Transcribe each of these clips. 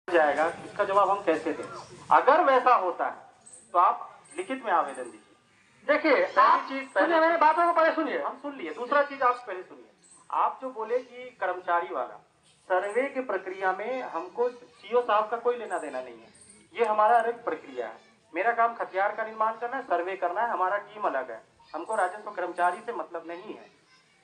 जाएगा, इसका जवाब हम कैसे दें? अगर वैसा होता है तो आप लिखित में आवेदन दीजिए। देखिए, पहली चीज सुनिए, मेरे बातों को पहले सुनिए। हम सुन लिए। दूसरा चीज आप पहले सुनिए। आप जो बोले कि कर्मचारी वाला सर्वे की प्रक्रिया में हमको सीओ साहब का कोई लेना देना नहीं है, ये हमारा अलग प्रक्रिया है। मेरा काम खतियार का निर्माण करना है, सर्वे करना है, हमारा टीम अलग है। हमको राजस्व कर्मचारी से मतलब नहीं है,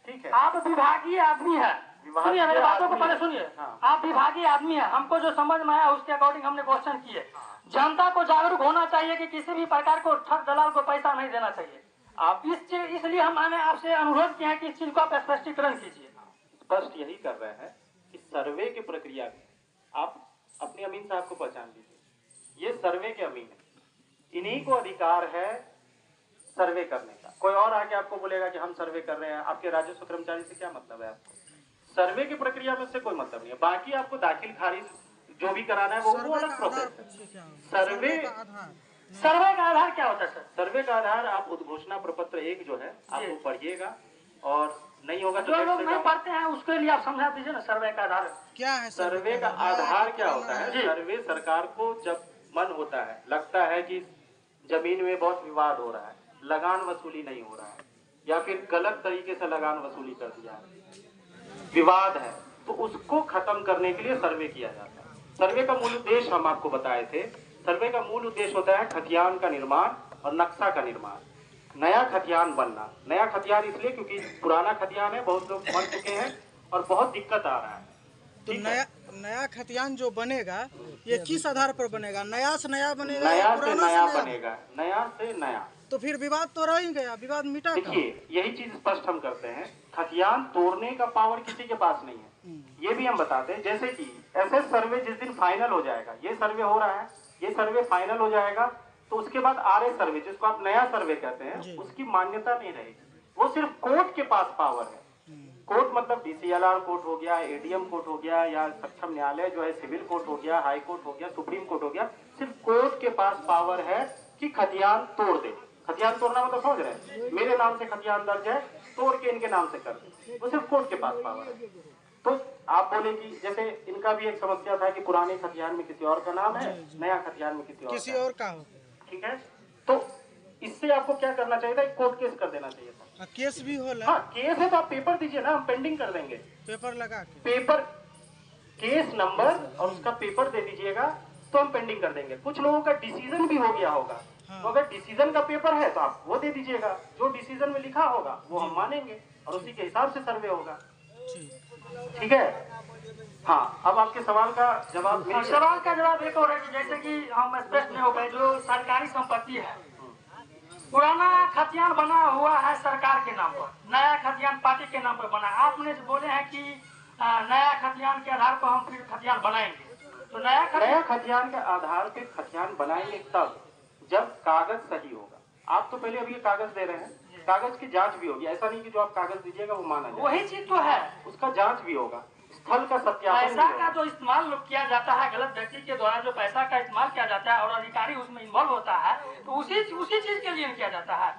ठीक है? आप विभागीय आदमी है। सुनिए, मेरे बातों को पहले सुनिए। हाँ। आप विभागीय आदमी है, हमको जो समझ में आया उसके अकॉर्डिंग हमने क्वेश्चन किए। जनता को जागरूक होना चाहिए कि किसी भी प्रकार को ठग दलाल को पैसा नहीं देना चाहिए। आप इसलिए हमने आपसे अनुरोध किया है कि इस चीज को आप स्पष्टीकरण कीजिए। स्पष्ट यही कर रहे हैं कि सर्वे की प्रक्रिया में आप अपने अमीन साहब को पहचान लीजिए। ये सर्वे के अमीन है, इन्हीं को अधिकार है सर्वे करने का। कोई और आके आपको बोलेगा कि हम सर्वे कर रहे हैं, आपके राजस्व कर्मचारी से क्या मतलब है? आपको सर्वे की प्रक्रिया में से कोई मतलब नहीं है। बाकी आपको दाखिल खारिज जो भी कराना है वो अलग प्रोसेस है। सर्वे का आधार क्या होता है सर? सर्वे का आधार आप उद्घोषणा प्रपत्र 1 जो है आप वो पढ़िएगा, और नहीं होगा तो जो लोग नहीं पढ़ते हैं उसके लिए आप समझा दीजिए ना सर्वे का आधार क्या है। सर्वे का आधार क्या होता है? सर्वे सरकार को जब मन होता है, लगता है कि जमीन में बहुत विवाद हो रहा है, लगान वसूली नहीं हो रहा है, या फिर गलत तरीके से लगान वसूली कर दिया है, विवाद है, तो उसको खत्म करने के लिए सर्वे किया जाता है। सर्वे का मूल उद्देश्य हम आपको बताए थे। सर्वे का मूल उद्देश्य होता है खतियान का निर्माण और नक्शा का निर्माण, नया खतियान बनना। नया खतियान इसलिए क्योंकि पुराना खतियान है, बहुत लोग मर चुके हैं और बहुत दिक्कत आ रहा है। तो नया खतियान जो बनेगा ये किस आधार पर बनेगा? नया से नया बनेगा, नया से नया बनेगा, नया से नया। तो फिर विवाद तो रह ही गया, विवाद मिटा। देखिए, यही चीज स्पष्ट हम करते हैं, खतियान तोड़ने का पावर किसी के पास नहीं है, ये भी हम बताते हैं। जैसे कि ऐसे सर्वे जिस दिन फाइनल हो जाएगा, ये सर्वे हो रहा है, ये सर्वे फाइनल हो जाएगा, तो उसके बाद आरए सर्वे जिसको आप नया सर्वे कहते हैं, उसकी मान्यता नहीं रहेगी। वो सिर्फ कोर्ट के पास पावर है। कोर्ट मतलब डीसीएलआर कोर्ट हो गया, एडीएम कोर्ट हो गया, या सक्षम न्यायालय जो है सिविल कोर्ट हो गया, हाई कोर्ट हो गया, सुप्रीम कोर्ट हो गया। सिर्फ कोर्ट के पास पावर है कि खतियान तोड़ दे। खतियान तोड़ना मतलब समझ रहे हैं, मेरे नाम से खतियान दर्ज है, तोड़ के इनके नाम से कर दे, वो सिर्फ कोर्ट के पास पावर है। तो आप बोले कि जैसे इनका भी एक समस्या था कि पुराने खतियान में किसी और का नाम है, नया खतियान में किसी और का हो, ठीक है? तो इससे आपको क्या करना चाहिए था? एक कोर्ट केस कर देना चाहिए था। केस भी होला। हाँ, केस है तो आप पेपर दीजिए ना, हम पेंडिंग कर देंगे। पेपर लगा के पेपर केस नंबर और उसका पेपर दे दीजिएगा तो हम पेंडिंग कर देंगे। कुछ लोगों का डिसीजन भी हो गया होगा, तो अगर डिसीजन का पेपर है तो आप वो दे दीजिएगा, जो डिसीजन में लिखा होगा वो हम मानेंगे और उसी के हिसाब से सर्वे होगा, ठीक है? हाँ, अब आपके सवाल का जवाब सवाल का जवाब एक और है कि जैसे कि हम स्पष्ट नहीं हो गए, जो सरकारी संपत्ति है, पुराना खतियान बना हुआ है सरकार के नाम पर, नया खतियान पार्टी के नाम पर बना। आपने जो बोले हैं कि नया खतियान के आधार पर हम फिर खतियान बनाएंगे, तो नया खतियान के आधार पे खतियान बनाएंगे तब जब कागज सही होगा। आप तो पहले अभी ये कागज दे रहे हैं, कागज की जांच भी होगी। ऐसा नहीं कि जो आप कागज दीजिएगा वो माना जाए, वही चीज तो है, उसका जांच भी होगा, स्थल का सत्यापन। पैसा का जो इस्तेमाल किया जाता है, गलत व्यक्ति के द्वारा जो पैसा का इस्तेमाल किया जाता है और अधिकारी उसमें इन्वॉल्व होता है, तो उसी चीज के लिए किया जाता है,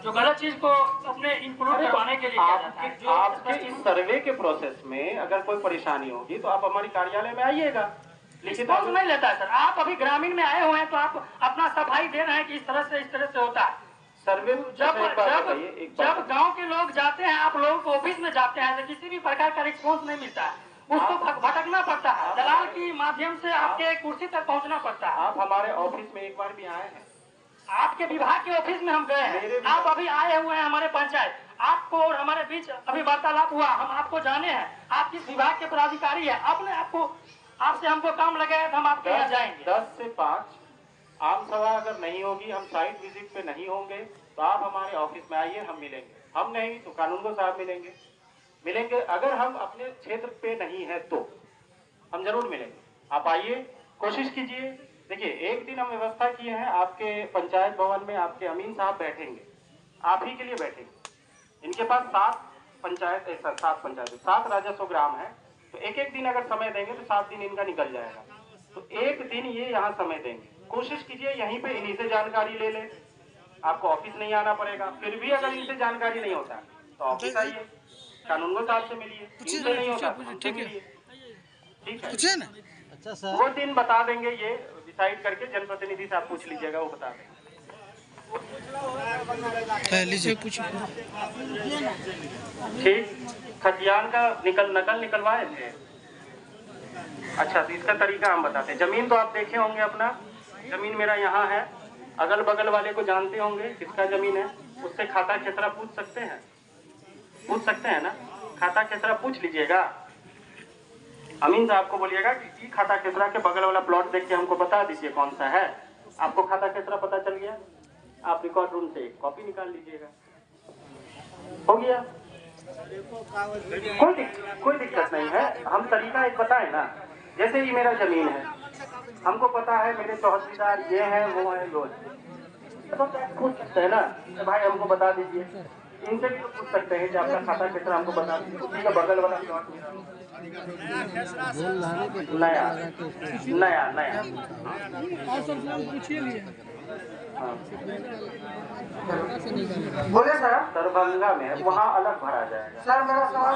जो गलत चीज को अपने इंक्लूड करवाने के लिए किया जाता है। आपके इस सर्वे के प्रोसेस में अगर कोई परेशानी होगी तो आप हमारे कार्यालय में आइएगा। लिखित नहीं लेता है सर। आप अभी ग्रामीण में आए हुए हैं तो आप अपना सफाई दे रहे हैं कि इस तरह से होता है सर्वे। जब गांव के लोग जाते हैं, आप लोगों को ऑफिस में जाते हैं, तो किसी भी प्रकार का रिस्पॉन्स नहीं मिलता है, उसको भटकना पड़ता है, दलाल की माध्यम से आपके कुर्सी तक पहुंचना पड़ता है। आप हमारे ऑफिस में एक बार भी आए हैं? आपके विभाग के ऑफिस में हम गए हैं, आप अभी आए हुए हैं हमारे पंचायत, आपको और हमारे बीच अभी वार्तालाप हुआ, हम आपको जाने हैं, आप किस विभाग के पदाधिकारी है, आपसे हमको काम लगाया तो हम आपके यहाँ जाएंगे। 10 से 5 आम सभा अगर नहीं होगी, हम साइट विजिट पे नहीं होंगे, तो आप हमारे ऑफिस में आइए, हम मिलेंगे। हम नहीं तो कानूनगो साहब मिलेंगे। अगर हम अपने क्षेत्र पे नहीं है तो हम जरूर मिलेंगे। आप आइए, कोशिश कीजिए। देखिए, एक दिन हम व्यवस्था किए हैं, आपके पंचायत भवन में आपके अमीन साहब बैठेंगे, आप ही के लिए बैठेंगे। इनके पास 7 राजस्व ग्राम है, तो एक दिन अगर समय देंगे तो 7 दिन इनका निकल जाएगा। तो एक दिन ये यहाँ समय देंगे। कोशिश कीजिए यहीं पे इन्हीं से जानकारी ले लें, आपको ऑफिस नहीं आना पड़ेगा। फिर भी अगर इनसे जानकारी नहीं होता तो ऑफिस आइए, कानूनगो साहब से मिलिए, इनसे नहीं होता, ठीक है? पूछे ना। अच्छा सर। वो दिन बता देंगे, ये डिसाइड करके जनप्रतिनिधि से आप पूछ लीजिएगा, वो बता देंगे। लीजिए कुछ ठीक, खतियान का नकल निकलवाए थे। अच्छा, तो इसका तरीका हम बताते हैं। जमीन तो आप देखे होंगे, अपना जमीन मेरा यहाँ है, अगल बगल वाले को जानते होंगे किसका जमीन है, उससे खाता खेसरा पूछ सकते हैं, ना? खाता खेसरा पूछ लीजिएगा। अमीन साहब को बोलिएगा कि खाता खेसरा के बगल वाला प्लॉट देख के हमको बता दीजिए कौन सा है। आपको खाता खेसरा पता चल गया, आप रिकॉर्ड रूम से एक कॉपी निकाल लीजिएगा, हो गया। कोई दिक्कत नहीं है, हम तरीका एक बताए ना। जैसे ही मेरा जमीन है, हमको पता है मेरे तहसीलदार ये है, वो है, लो तो पूछ सकते हैं ना, तो भाई हमको बता दीजिए। इनसे भी तो पूछ सकते हैं कि आपका खाता खेसरा हमको बता दीजिए, उसी का बगल वाला प्लॉट नया। बोले सर। दरभंगा में वहाँ अलग भरा जाएगा सर मेरा सवाल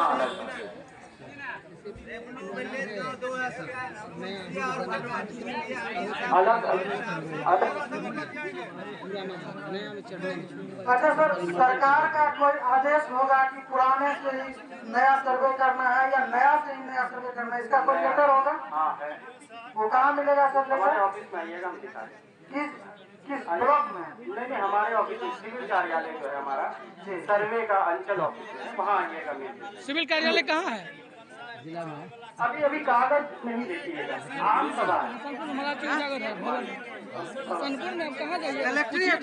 अच्छा सर, सरकार का कोई आदेश होगा कि पुराने से ही नया सर्वे करना है या नया से ही नया सर्वे करना है, इसका कोई लेटर होगा? हाँ है। वो कहाँ मिलेगा सर? हमारे ऑफिस में आइएगा, हम दिखा देंगे। किस ब्लॉक में? नहीं, हमारे ऑफिस में सिविल कार्यालय जो है हमारा, सर्वे का अंचल ऑफिस है, वहाँ आइएगा। सिविल कार्यालय कहाँ है? अभी कागज नहीं देखिएगा, आम सभा हमारा कहाँ जाइए? कलेक्ट्रेट।